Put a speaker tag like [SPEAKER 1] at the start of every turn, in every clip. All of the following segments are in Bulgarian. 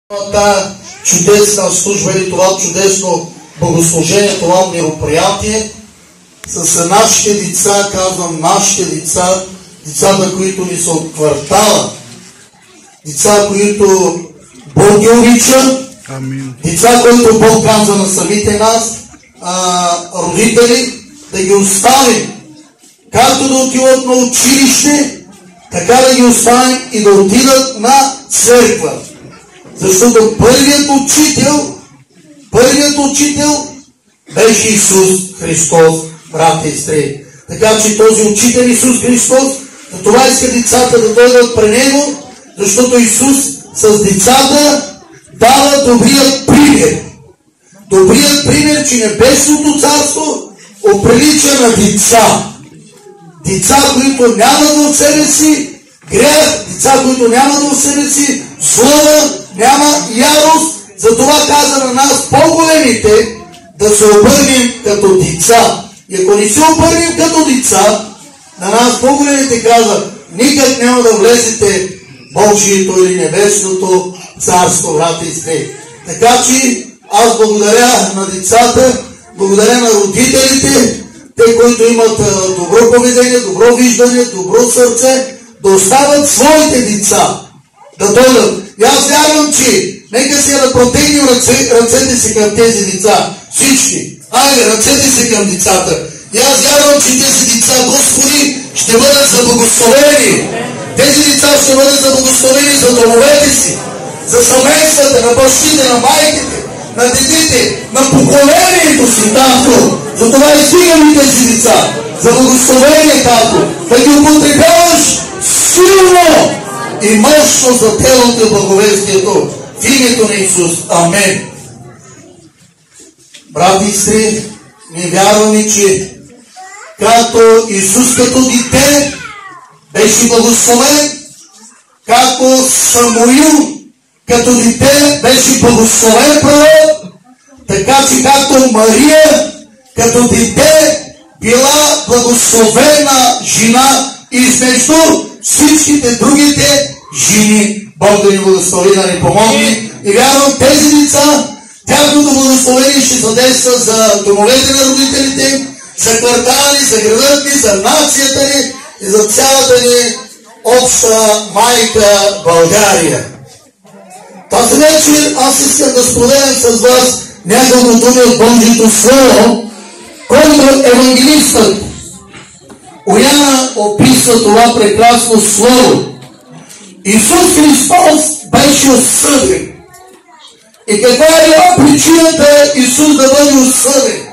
[SPEAKER 1] Та чудесна служба или това чудесно богослужение, това мероприятие с нашите деца, казвам нашите деца, децата, които ни са от квартала, деца, които Бог ги обича, деца, които Бог казва на самите нас, родители, да ги оставим, както да отиват на училище, така да ги оставим и да отидат на църква. Защото първият учител беше Исус Христос, брат и сестри. Така че този учител Исус Христос, за това иска децата да дойдат при Него, защото Исус с децата дава добрият пример. Добрият пример, че небесното царство оприлича на деца. Деца, които нямат в себе си грех, деца, които нямат в себе си злоба, няма ярост. Затова каза на нас по-големите да се обърнем като деца. И ако не се обърнем като деца, на нас по-големите каза, никак няма да влезете Божието или небесното царство, брата и сестри. Така че аз благодаря на децата, благодаря на родителите, те, които имат добро поведение, добро виждане, добро сърце, да оставят своите деца да дойдат. И аз вярвам, че нека сега да протегнем ръцете си към тези деца. Всички. Айде, ръцете си към децата. И аз вярвам, че тези деца, Господи, ще бъдат за благословени. Тези деца ще бъдат за благословени за домовете си, за семействата, на бащите, на майките, на дедите, на поколението си, татко. Затова издигаме тези деца за благословение, татко. Да ги употребяваш силно и мощно за телото и благовестието в името на Исус. Амен. Брати и сестри, ние вярваме, че както Исус като дете беше благословен, както Самуил като дете беше благословен пророк, така че както Мария като дете била благословена жена измежду всичките другите жени. Бог да ни благослови, да ни помогне. И вярвам, тези деца, тяхното благословение ще задейства за домовете на родителите, за квартала ни, за градът ни, за нацията ни и за цялата ни обща майка България. Тази вечер аз искам да споделям с вас няколко думи от Божието Слово, който евангелистът Йоанна описва това прекрасно Слово. Исус Христос беше осъден. И каква е била причината Исус да бъде осъден?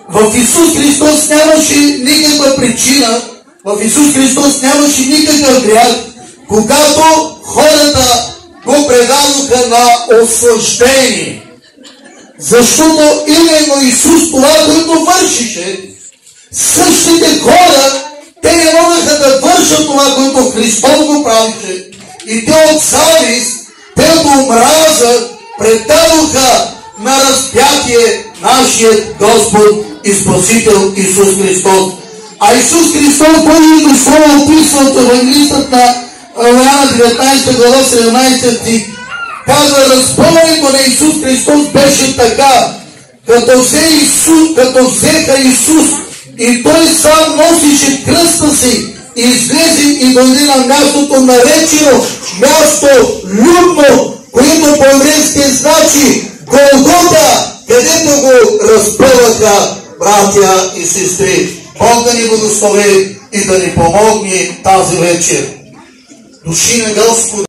[SPEAKER 1] В Исус Христос нямаше никаква причина, в Исус Христос нямаше никакъв грях, когато хората го предадоха на осъждение. Защото именно Исус това, което вършише, същите хора, те не можеха да вършат това, което Христос го правише. И те от завист, те от омраза предадоха на разпятие нашият Господ и Спасител Исус Христос. А Исус Христос, Божието Слово описва от евангелистът на Йоанна 19 глава 17 стих, казва, разпъването на Исус Христос беше така, като взеха Исус и той сам носише кръста си, и излезе и дойде на мястото наречено място Людно, което по-еврейски значи Голгота, където го разпъваха братя и сестри. Бог да ни благослови и да ни помогне тази вечер. Души на Господа.